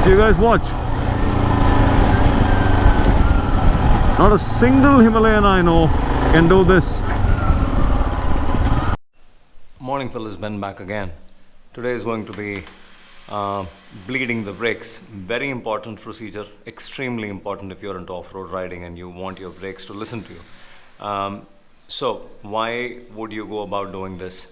So you guys watch. Not a single Himalayan I know can do this. Morning fellas, Ben back again. Today is going to be bleeding the brakes. Very important procedure, extremely important if you're into off-road riding and you want your brakes to listen to you. So why would you go about doing this?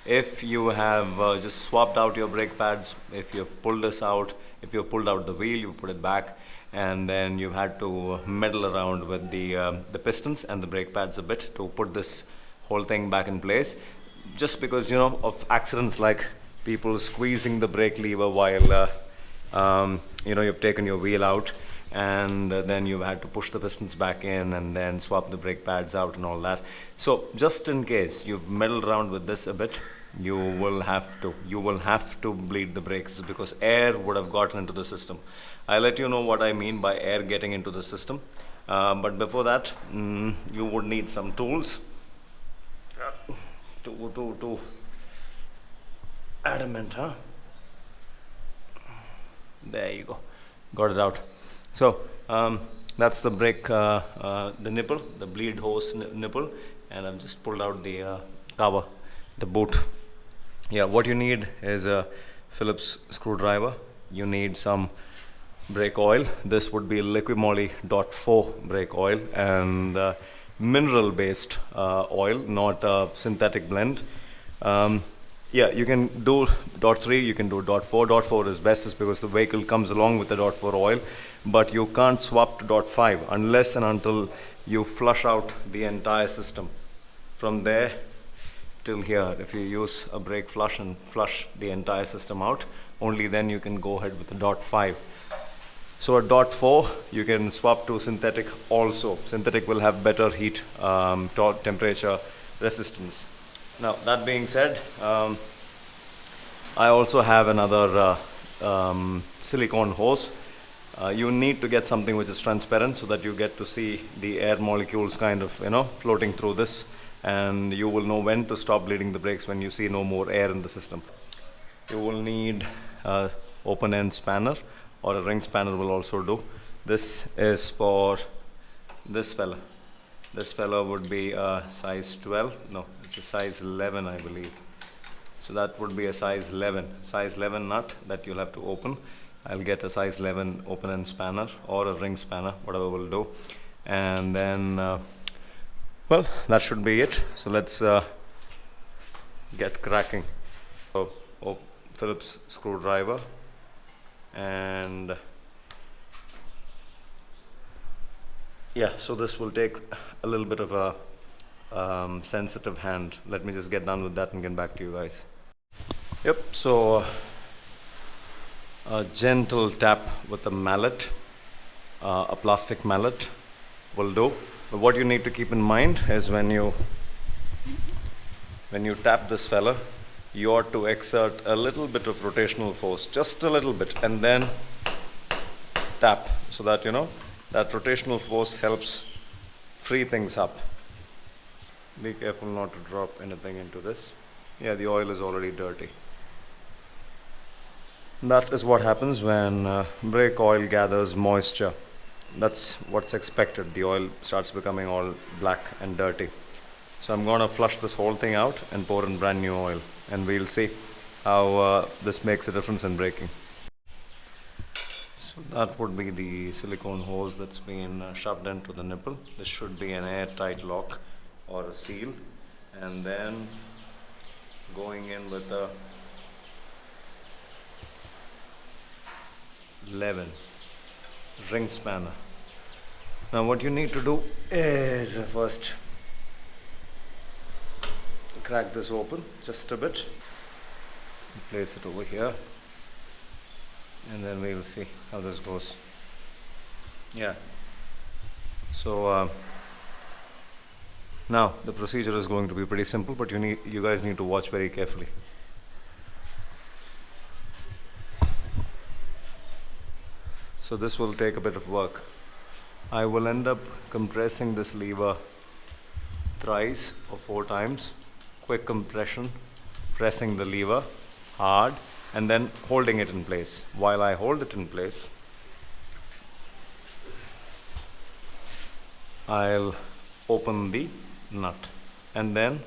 If you have just swapped out your brake pads, if you've pulled this out, if you've pulled out the wheel, you put it back, and then you've had to meddle around with the pistons and the brake pads a bit to put this whole thing back in place, just because, you know, of accidents like people squeezing the brake lever while you know, you've taken your wheel out, and then you've had to push the pistons back in and then swap the brake pads out and all that. So just in case you've meddled around with this a bit, you will have to bleed the brakes, because air would have gotten into the system. I'll let you know what I mean by air getting into the system, but before that you would need some tools to adamant, huh? There you go, got it out. So that's the brake, the nipple, the bleed hose nipple, and I've just pulled out the cover, the boot. Yeah, what you need is a Phillips screwdriver. You need some brake oil. This would be liquid moly .4 brake oil, and mineral based oil, not a synthetic blend. Yeah, you can do .3, you can do .4. .4 is best, is because the vehicle comes along with the .4 oil, but you can't swap to .5 unless and until you flush out the entire system from there till here. If you use a brake flush and flush the entire system out, only then you can go ahead with the .5. So at .4 you can swap to synthetic also. Synthetic will have better heat temperature resistance. Now that being said, I also have another silicone hose. You need to get something which is transparent so that you get to see the air molecules kind of, you know, floating through this, and you will know when to stop bleeding the brakes when you see no more air in the system. You will need a open end spanner, or a ring spanner will also do. This is for this fella. This fella would be a size 12, no, it's a size 11 I believe. So that would be a size 11 nut that you'll have to open. I'll get a size 11 open end spanner or a ring spanner, whatever will do. And then, well, that should be it. So let's get cracking. So, Phillips screwdriver, and yeah, so this will take a little bit of a sensitive hand. Let me just get done with that and get back to you guys. Yep, so a gentle tap with a mallet, a plastic mallet will do. But what you need to keep in mind is when you tap this fella, you ought to exert a little bit of rotational force, just a little bit, and then tap, so that, you know, that rotational force helps free things up. Be careful not to drop anything into this. Yeah, the oil is already dirty. That is what happens when brake oil gathers moisture. That's what's expected. The oil starts becoming all black and dirty. So I'm gonna flush this whole thing out and pour in brand new oil, and we'll see how this makes a difference in braking. So that would be the silicone hose that's been shoved into the nipple. This should be an airtight lock or a seal, and then going in with a 11 ring spanner. Now what you need to do is first crack this open just a bit, place it over here, and then we'll see how this goes. Yeah, so now the procedure is going to be pretty simple, but you guys need to watch very carefully. So this will take a bit of work. I will end up compressing this lever thrice or 4 times. Quick compression, pressing the lever hard, and then holding it in place. While I hold it in place, I'll open the nut, and then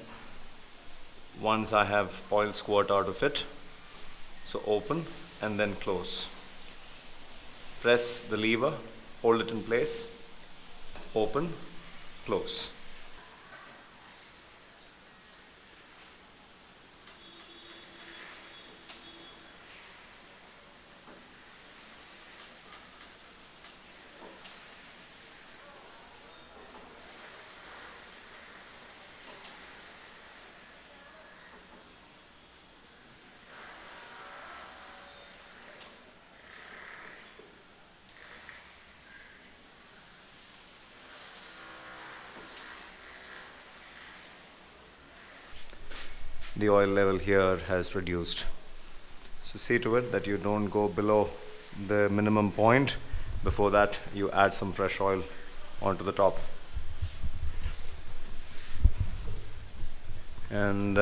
once I have oil squirt out of it, so open and then close. Press the lever, hold it in place, open, close. The oil level here has reduced, so see to it that you don't go below the minimum point. Before that, you add some fresh oil onto the top. And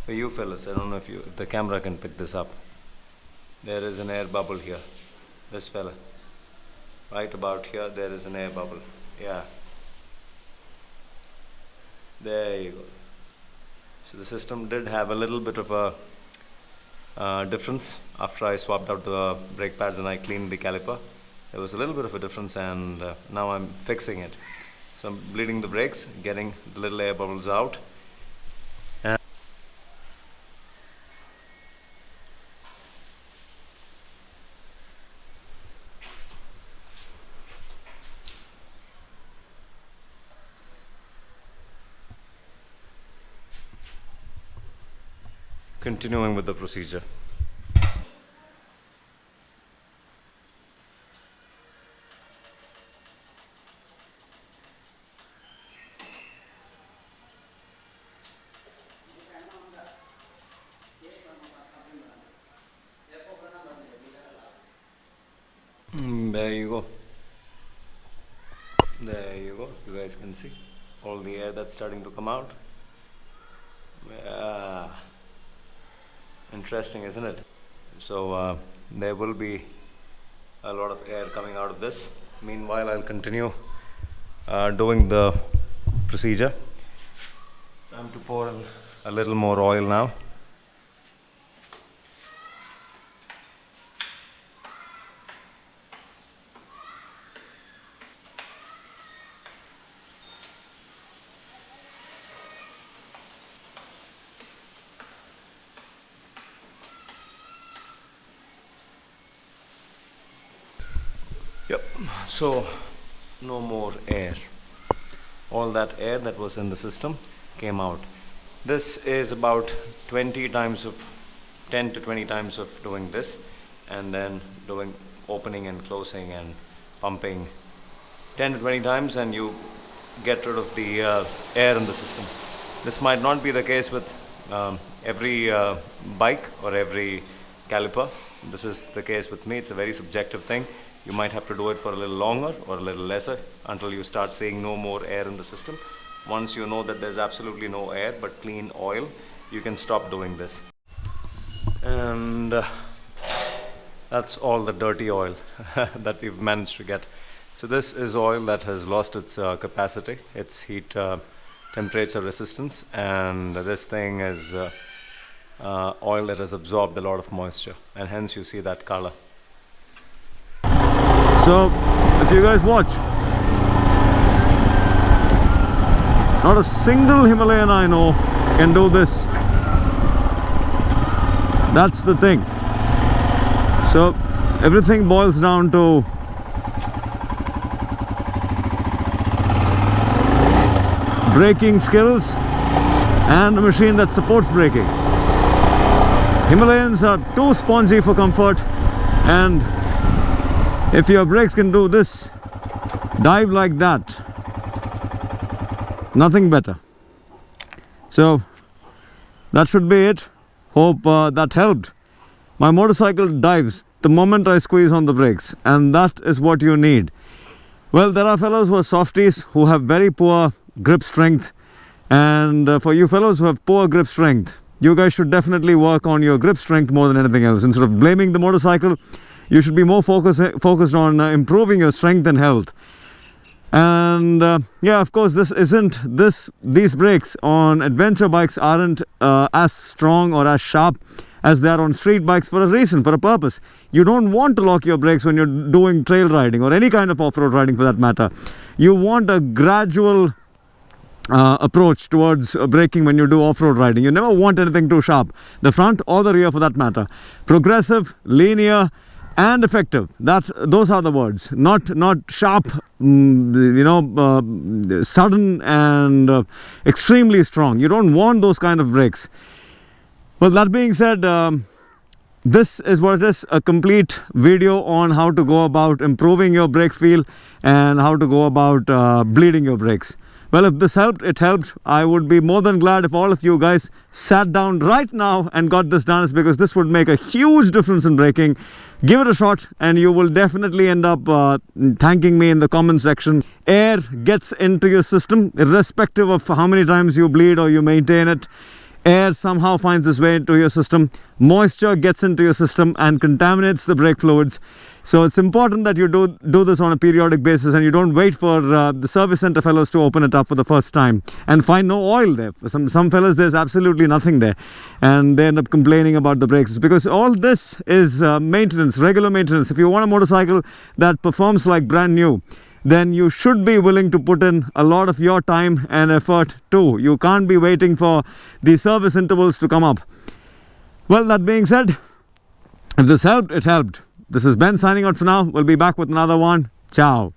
for you fellas, I don't know if the camera can pick this up, there is an air bubble here. This fella right about here, there is an air bubble. Yeah, there you go. So the system did have a little bit of a difference after I swapped out the brake pads and I cleaned the caliper. There was a little bit of a difference, and now I'm fixing it. So I'm bleeding the brakes, getting the little air bubbles out. And continuing with the procedure. There you go. There you go. You guys can see all the air that's starting to come out. Yeah. Interesting, isn't it? So there will be a lot of air coming out of this. Meanwhile, I'll continue doing the procedure. Time to pour a little more oil now. Yep, so no more air. All that air that was in the system came out. This is about 10 to 20 times of doing this, and then doing opening and closing and pumping 10 to 20 times, and you get rid of the air in the system. This might not be the case with every bike or every caliper. This is the case with me. It's a very subjective thing. You might have to do it for a little longer or a little lesser until you start seeing no more air in the system. Once you know that there's absolutely no air but clean oil, you can stop doing this. And that's all the dirty oil that we've managed to get. So this is oil that has lost its capacity, its heat temperature resistance, and this thing is oil that has absorbed a lot of moisture, and hence you see that color. So if you guys watch, not a single Himalayan I know can do this. That's the thing. So everything boils down to braking skills and a machine that supports braking. Himalayans are too spongy for comfort, and if your brakes can do this, dive like that, nothing better. So that should be it. Hope that helped. My motorcycle dives the moment I squeeze on the brakes, and that is what you need. Well, there are fellows who are softies who have very poor grip strength, and for you fellows who have poor grip strength, you guys should definitely work on your grip strength more than anything else. Instead of blaming the motorcycle, you should be more focused on improving your strength and health. And yeah, of course, these brakes on adventure bikes aren't as strong or as sharp as they are on street bikes for a reason, for a purpose. You don't want to lock your brakes when you're doing trail riding or any kind of off-road riding for that matter. You want a gradual approach towards braking when you do off-road riding. You never want anything too sharp, the front or the rear for that matter. Progressive, linear, and effective. Those are the words. Not sharp, sudden and extremely strong. You don't want those kind of brakes. Well, that being said, this is what it is, a complete video on how to go about improving your brake feel and how to go about bleeding your brakes. Well, if this helped, it helped. I would be more than glad if all of you guys sat down right now and got this done, because this would make a huge difference in braking. Give it a shot and you will definitely end up thanking me in the comment section. Air gets into your system irrespective of how many times you bleed or you maintain it. Air somehow finds its way into your system. Moisture gets into your system and contaminates the brake fluids. So it's important that you do this on a periodic basis, and you don't wait for the service center fellows to open it up for the first time and find no oil there. For some fellas, there's absolutely nothing there, and they end up complaining about the brakes, because all this is maintenance, regular maintenance. If you want a motorcycle that performs like brand new, then you should be willing to put in a lot of your time and effort too. You can't be waiting for the service intervals to come up. Well, that being said, if this helped, it helped. This is Ben signing out for now. We'll be back with another one. Ciao.